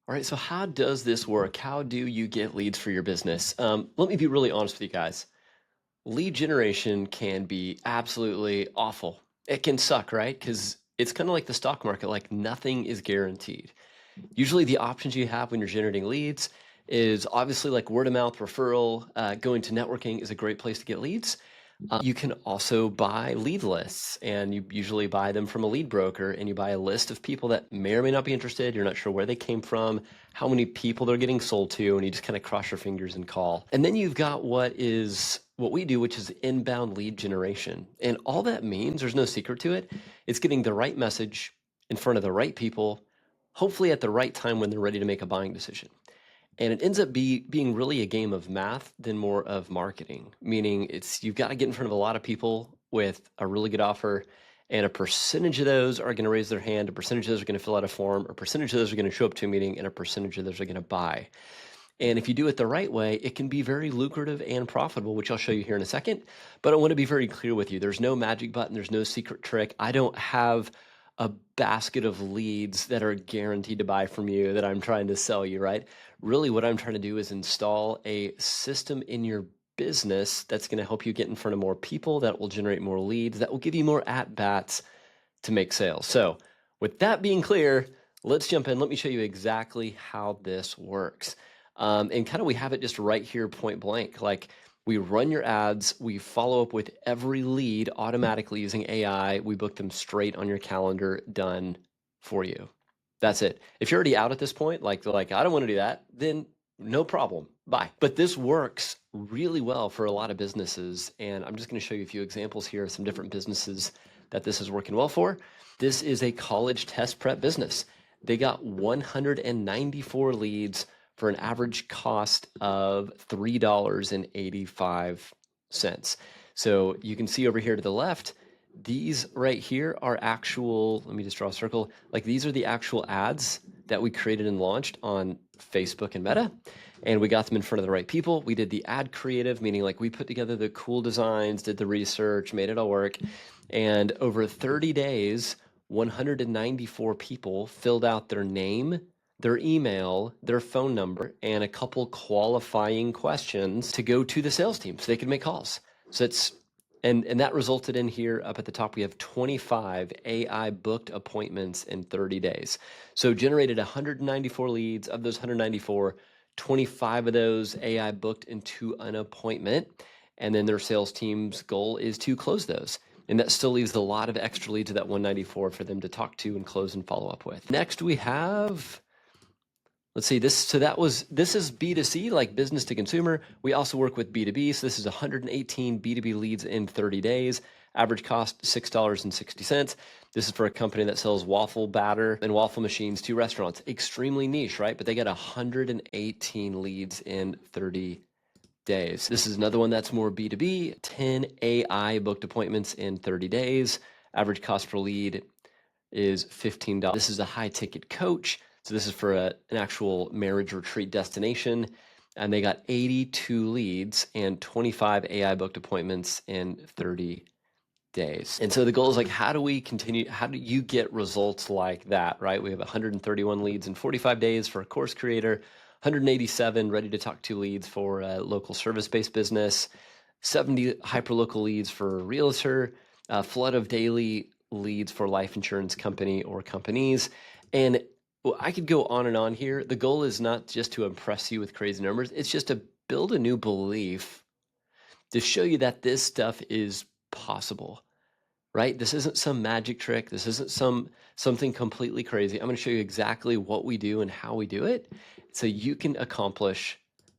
All right, so how does this work? How do you get leads for your business? Let me be really honest with you guys. Lead generation can be absolutely awful. It can suck, right? Because it's kind of like the stock market, like nothing is guaranteed. Usually, the options you have when you're generating leads is obviously like word of mouth referral. Going to networking is a great place to get leads. You can also buy lead lists, and you usually buy them from a lead broker, and you buy a list of people that may or may not be interested. You're not sure where they came from, how many people they're getting sold to, and you just kind of cross your fingers and call. And then you've got what we do, which is inbound lead generation. And all that means, there's no secret to it, it's getting the right message in front of the right people, hopefully at the right time when they're ready to make a buying decision. And it ends up being really a game of math than more of marketing, meaning you've got to get in front of a lot of people with a really good offer, and a percentage of those are going to raise their hand, a percentage of those are going to fill out a form, a percentage of those are going to show up to a meeting, and a percentage of those are going to buy. And if you do it the right way, it can be very lucrative and profitable, which I'll show you here in a second. But I want to be very clear with you. There's no magic button. There's no secret trick. I don't have a basket of leads that are guaranteed to buy from you that I'm trying to sell you, right? Really, what I'm trying to do is install a system in your business that's going to help you get in front of more people, that will generate more leads, that will give you more at-bats to make sales. So with that being clear, let's jump in. Let me show you exactly how this works. And kind of we have it just right here, point blank. Like, we run your ads, we follow up with every lead automatically using AI. We book them straight on your calendar, done for you. That's it. If you're already out at this point, like I don't want to do that, then no problem. Bye. But this works really well for a lot of businesses. And I'm just going to show you a few examples here of some different businesses that this is working well for. This is a college test prep business. They got 194 leads for an average cost of $3.85. So you can see over here to the left, these right here are actual, let me just draw a circle. Like, these are the actual ads that we created and launched on Facebook and Meta, and we got them in front of the right people. We did the ad creative, meaning like we put together the cool designs, did the research, made it all work. And over 30 days, 194 people filled out their name, their email, their phone number, and a couple qualifying questions to go to the sales team so they could make calls. So and that resulted in here up at the top, we have 25 AI booked appointments in 30 days. So generated 194 leads. Of those 194, 25 of those AI booked into an appointment. And then their sales team's goal is to close those. And that still leaves a lot of extra leads to that 194 for them to talk to and close and follow up with. Next, we have, let's see, this is B2C, like business to consumer. We also work with B2B. So this is 118 B2B leads in 30 days. Average cost $6.60. This is for a company that sells waffle batter and waffle machines to restaurants. Extremely niche, right? But they got 118 leads in 30 days. This is another one that's more B2B, 10 AI booked appointments in 30 days. Average cost per lead is $15. This is a high ticket coach. So this is for an actual marriage retreat destination. And they got 82 leads and 25 AI booked appointments in 30 days. And so the goal is like, how do you get results like that, right? We have 131 leads in 45 days for a course creator, 187 ready to talk to leads for a local service-based business, 70 hyperlocal leads for a realtor, a flood of daily leads for life insurance company or companies. And I could go on and on here. The goal is not just to impress you with crazy numbers. It's just to build a new belief to show you that this stuff is possible, right? This isn't some magic trick. This isn't something completely crazy. I'm going to show you exactly what we do and how we do it so you can accomplish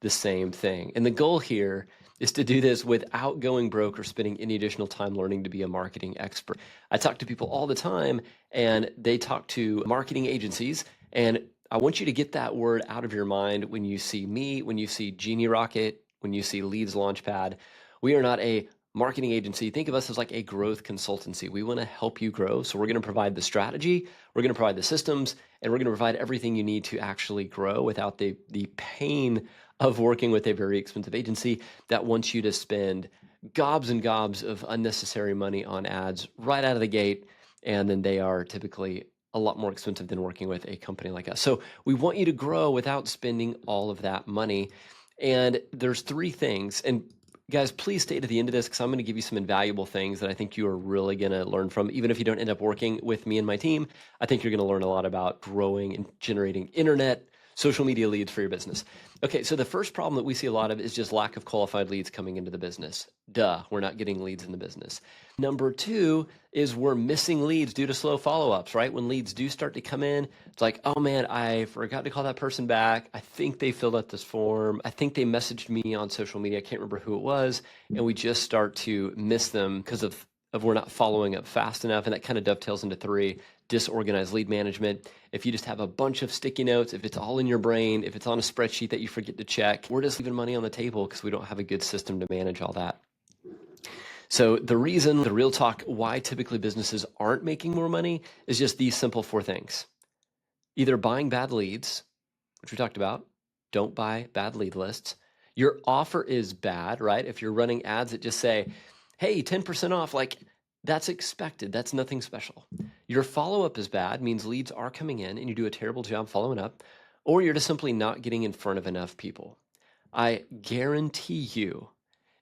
the same thing. And the goal here is to do this without going broke or spending any additional time learning to be a marketing expert. I talk to people all the time, and they talk to marketing agencies, and I want you to get that word out of your mind when you see me, when you see Genie Rocket, when you see Leads Launchpad. We are not a marketing agency. Think of us as like a growth consultancy. We want to help you grow. So we're going to provide the strategy, we're going to provide the systems, and we're going to provide everything you need to actually grow without the pain of working with a very expensive agency that wants you to spend gobs and gobs of unnecessary money on ads right out of the gate. And then they are typically a lot more expensive than working with a company like us. So we want you to grow without spending all of that money. And there's three things. And guys, please stay to the end of this because I'm going to give you some invaluable things that I think you are really going to learn from. Even if you don't end up working with me and my team, I think you're going to learn a lot about growing and generating internet, social media leads for your business. Okay, so the first problem that we see a lot of is just lack of qualified leads coming into the business. Duh, we're not getting leads in the business. Number two is we're missing leads due to slow follow-ups, right? When leads do start to come in, it's like, oh man, I forgot to call that person back. I think they filled out this form. I think they messaged me on social media. I can't remember who it was. And we just start to miss them because of we're not following up fast enough. And that kind of dovetails into three, disorganized lead management. If you just have a bunch of sticky notes, if it's all in your brain, if it's on a spreadsheet that you forget to check, we're just leaving money on the table because we don't have a good system to manage all that. So the reason, the real talk, why typically businesses aren't making more money is just these simple four things. Either buying bad leads, which we talked about, don't buy bad lead lists. Your offer is bad, right? If you're running ads that just say, hey, 10% off, like that's expected. That's nothing special. Your follow-up is bad, means leads are coming in and you do a terrible job following up, or you're just simply not getting in front of enough people. I guarantee you,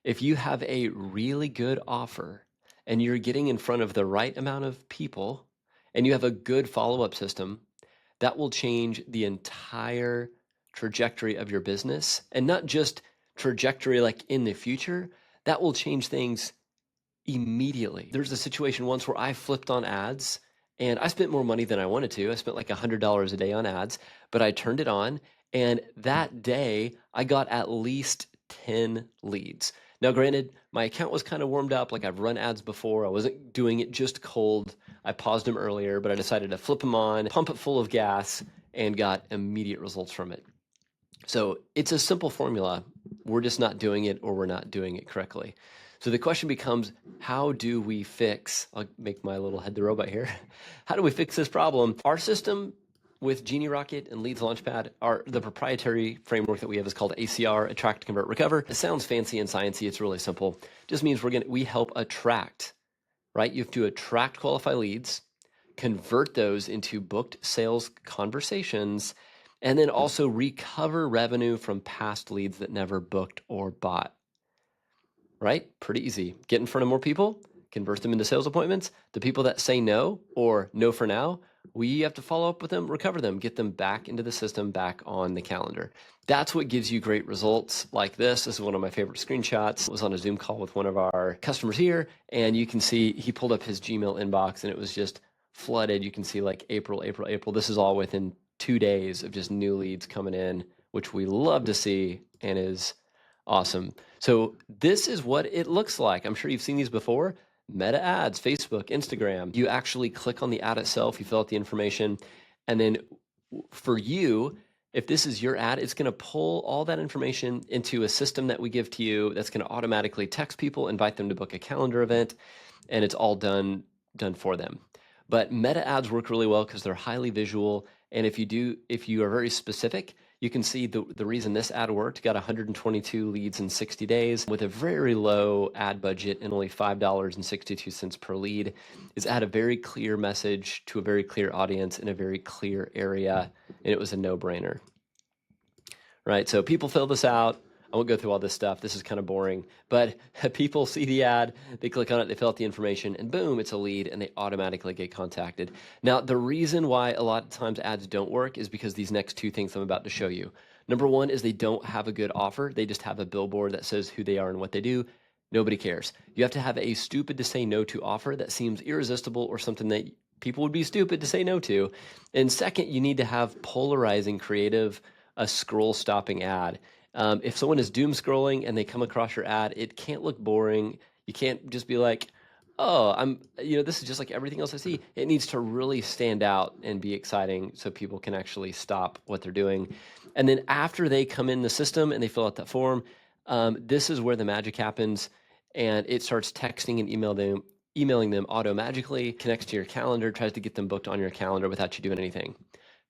if you have a really good offer and you're getting in front of the right amount of people and you have a good follow-up system, that will change the entire trajectory of your business. And not just trajectory like in the future, that will change things immediately. There's a situation once where I flipped on ads and I spent more money than I wanted to. I spent like $100 a day on ads, but I turned it on. And that day I got at least 10 leads. Now, granted, my account was kind of warmed up. Like I've run ads before. I wasn't doing it just cold. I paused them earlier, but I decided to flip them on, pump it full of gas, and got immediate results from it. So it's a simple formula. We're just not doing it, or we're not doing it correctly. So the question becomes, how do we fix, I'll make my little head the robot here. How do we fix this problem? Our system with Genie Rocket and Leads Launchpad, the proprietary framework that we have is called ACR, Attract, Convert, Recover. It sounds fancy and sciencey. It's really simple. It just means we help attract, right? You have to attract qualified leads, convert those into booked sales conversations, and then also recover revenue from past leads that never booked or bought. Right? Pretty easy. Get in front of more people, convert them into sales appointments. The people that say no or no for now, we have to follow up with them, recover them, get them back into the system, back on the calendar. That's what gives you great results like this. This is one of my favorite screenshots. I was on a Zoom call with one of our customers here, and you can see he pulled up his Gmail inbox and it was just flooded. You can see like April. This is all within 2 days of just new leads coming in, which we love to see and is awesome. So this is what it looks like. I'm sure you've seen these before. Meta ads, Facebook, Instagram. You actually click on the ad itself, you fill out the information, and then for you, if this is your ad, it's going to pull all that information into a system that we give to you that's going to automatically text people, invite them to book a calendar event, and it's all done for them. But meta ads work really well because they're highly visual, and if you are very specific, you can see the reason this ad worked, got 122 leads in 60 days with a very low ad budget and only $5.62 per lead, is add a very clear message to a very clear audience in a very clear area, and it was a no-brainer. Right? So people fill this out. I won't go through all this stuff. This is kind of boring, but people see the ad, they click on it, they fill out the information, and boom, it's a lead, and they automatically get contacted. Now, the reason why a lot of times ads don't work is because these next two things I'm about to show you. Number one is they don't have a good offer. They just have a billboard that says who they are and what they do. Nobody cares. You have to have a stupid to say no to offer that seems irresistible or something that people would be stupid to say no to. And second, you need to have polarizing, creative, a scroll stopping ad. If someone is doom scrolling and they come across your ad, it can't look boring. You can't just be like, oh, this is just like everything else I see. It needs to really stand out and be exciting so people can actually stop what they're doing. And then after they come in the system and they fill out that form, this is where the magic happens, and it starts texting and emailing them auto-magically, connects to your calendar, tries to get them booked on your calendar without you doing anything.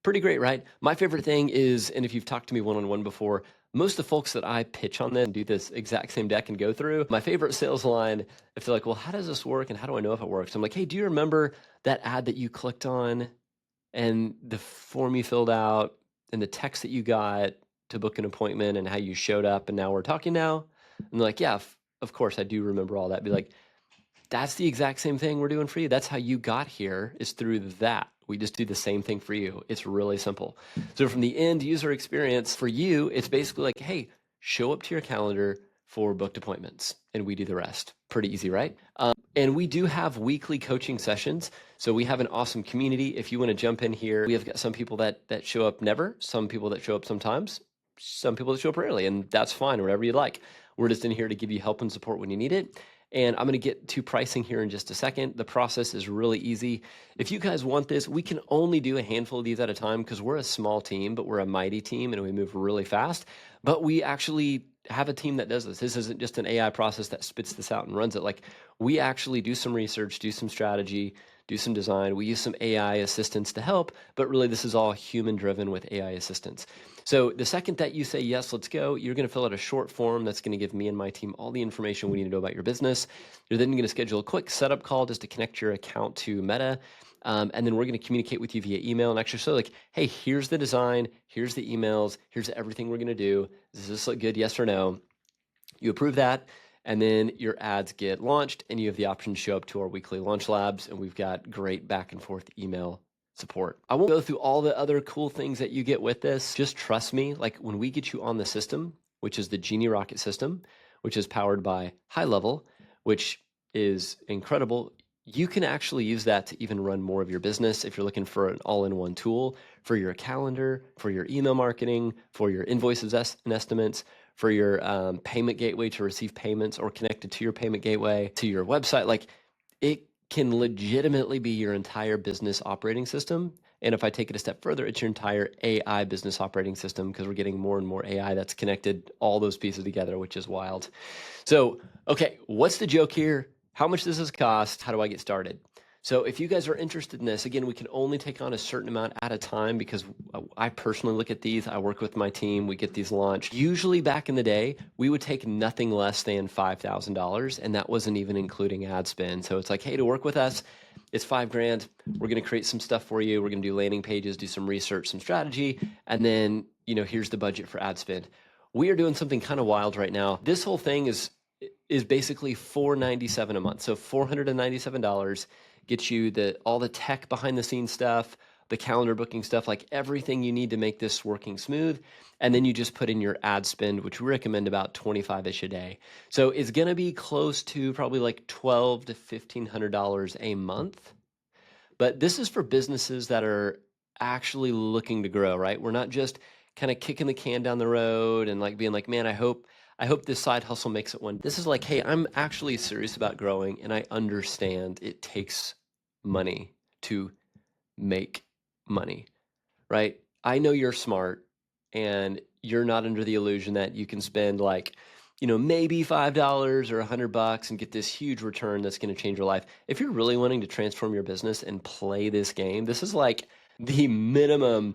Pretty great, right? My favorite thing is, and if you've talked to me one-on-one before, most of the folks that I pitch on this and do this exact same deck and go through, my favorite sales line, if they're like, well, how does this work and how do I know if it works? I'm like, hey, do you remember that ad that you clicked on and the form you filled out and the text that you got to book an appointment and how you showed up and now we're talking now. And they're like, yeah, of course I do remember all that. Be like, that's the exact same thing we're doing for you. That's how you got here, is through that. We just do the same thing for you. It's really simple. So from the end user experience for you, it's basically like, hey, show up to your calendar for booked appointments and we do the rest. Pretty easy, right? And we do have weekly coaching sessions. So we have an awesome community. If you want to jump in here, we have got some people that show up never, some people that show up sometimes, some people that show up rarely, and that's fine, whatever you like. We're just in here to give you help and support when you need it. And I'm going to get to pricing here in just a second. The process is really easy. If you guys want this, we can only do a handful of these at a time because we're a small team, but we're a mighty team and we move really fast. But we actually have a team that does this. This isn't just an AI process that spits this out and runs it. Like, we actually do some research, do some strategy, do some design. We use some AI assistants to help, but really this is all human driven with AI assistants. So the second that you say, yes, let's go, you're going to fill out a short form that's going to give me and my team all the information we need to know about your business. You're then going to schedule a quick setup call just to connect your account to Meta. And then we're going to communicate with you via email and actually show like, hey, here's the design, here's the emails, here's everything we're going to do. Does this look good? Yes or no? You approve that, and then your ads get launched, and you have the option to show up to our weekly launch labs, and we've got great back and forth email support. I won't go through all the other cool things that you get with this. Just trust me, like when we get you on the system, which is the Genie Rocket system, which is powered by High Level, which is incredible. You can actually use that to even run more of your business if you're looking for an all-in-one tool for your calendar, for your email marketing, for your invoices and estimates, for your payment gateway to receive payments or connected to your payment gateway, to your website. Like, it can legitimately be your entire business operating system. And if I take it a step further, it's your entire AI business operating system, because we're getting more and more AI that's connected all those pieces together, which is wild. So, okay, what's the joke here? How much does this cost? How do I get started? So if you guys are interested in this, again, we can only take on a certain amount at a time because I personally look at these. I work with my team. We get these launched. Usually back in the day, we would take nothing less than $5,000, and that wasn't even including ad spend. So it's like, hey, to work with us, it's $5,000. We're going to create some stuff for you. We're going to do landing pages, do some research, some strategy, and then, here's the budget for ad spend. We are doing something kind of wild right now. This whole thing is basically $497 a month. So $497 gets you all the tech behind the scenes stuff, the calendar booking stuff, like everything you need to make this working smooth. And then you just put in your ad spend, which we recommend about 25-ish a day. So it's going to be close to probably like $1,200 to $1,500 a month. But this is for businesses that are actually looking to grow, right? We're not just kind of kicking the can down the road and like being like, man, I hope this side hustle makes it one. This is like, hey, I'm actually serious about growing, and I understand it takes money to make money, right? I know you're smart and you're not under the illusion that you can spend like, maybe $5 or $100 and get this huge return that's going to change your life. If you're really wanting to transform your business and play this game, this is like the minimum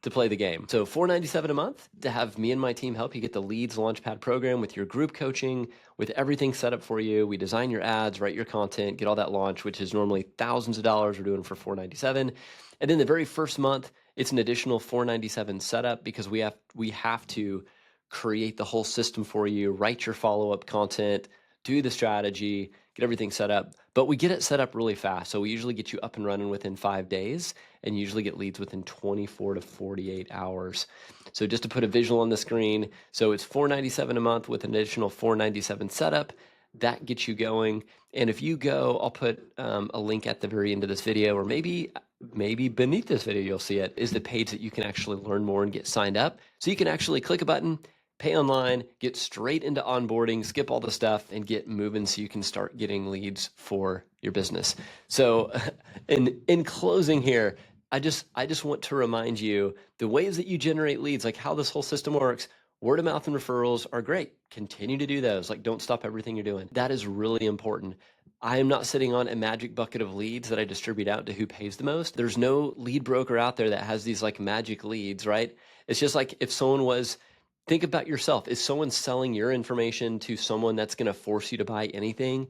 to play the game. So $497 a month to have me and my team help you get the Leads Launchpad program with your group coaching, with everything set up for you. We design your ads, write your content, get all that launch, which is normally thousands of dollars. We're doing for $497. And then the very first month, it's an additional $497 setup, because we have to create the whole system for you, write your follow-up content, do the strategy, get everything set up. But we get it set up really fast. So we usually get you up and running within 5 days, and usually get leads within 24 to 48 hours. So just to put a visual on the screen, so it's $497 a month with an additional $497 setup. That gets you going. And if you go, I'll put a link at the very end of this video, or maybe beneath this video, you'll see it, is the page that you can actually learn more and get signed up. So you can actually click a button, pay online, get straight into onboarding, skip all the stuff, and get moving so you can start getting leads for your business. So in closing here, I just want to remind you the ways that you generate leads, like how this whole system works. Word of mouth and referrals are great. Continue to do those. Like, don't stop everything you're doing. That is really important. I am not sitting on a magic bucket of leads that I distribute out to who pays the most. There's no lead broker out there that has these like magic leads, right? It's just like if someone was, think about yourself. Is someone selling your information to someone that's going to force you to buy anything?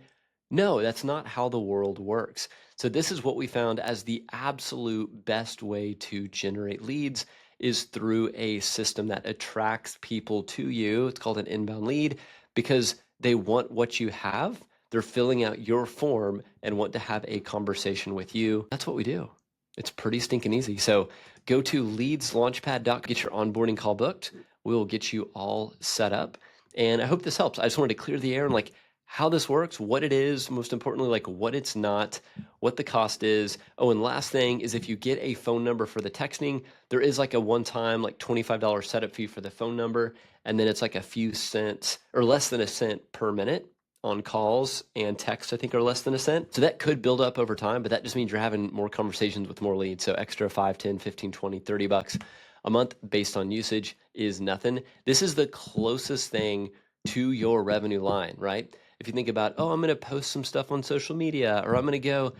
No, that's not how the world works. So this is what we found as the absolute best way to generate leads is through a system that attracts people to you. It's called an inbound lead because they want what you have. They're filling out your form and want to have a conversation with you. That's what we do. It's pretty stinking easy. So go to leadslaunchpad.com, get your onboarding call booked. We'll get you all set up. And I hope this helps. I just wanted to clear the air and like how this works, what it is, most importantly, like what it's not, what the cost is. Oh, and last thing is if you get a phone number for the texting, there is like a one-time like $25 setup fee for the phone number, and then it's like a few cents or less than a cent per minute on calls, and texts I think are less than a cent. So that could build up over time, but that just means you're having more conversations with more leads. So extra 5, 10, 15, 20, $30 a month based on usage is nothing. This is the closest thing to your revenue line, right? If you think about, oh, I'm going to post some stuff on social media, or I'm going to go,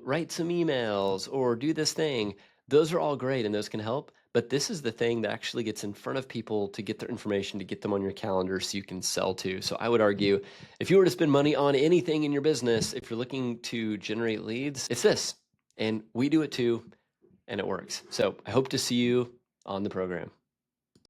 write some emails or do this thing, those are all great and those can help. But this is the thing that actually gets in front of people to get their information, to get them on your calendar so you can sell to. So I would argue if you were to spend money on anything in your business, if you're looking to generate leads, it's this. And we do it too, and it works. So I hope to see you on the program.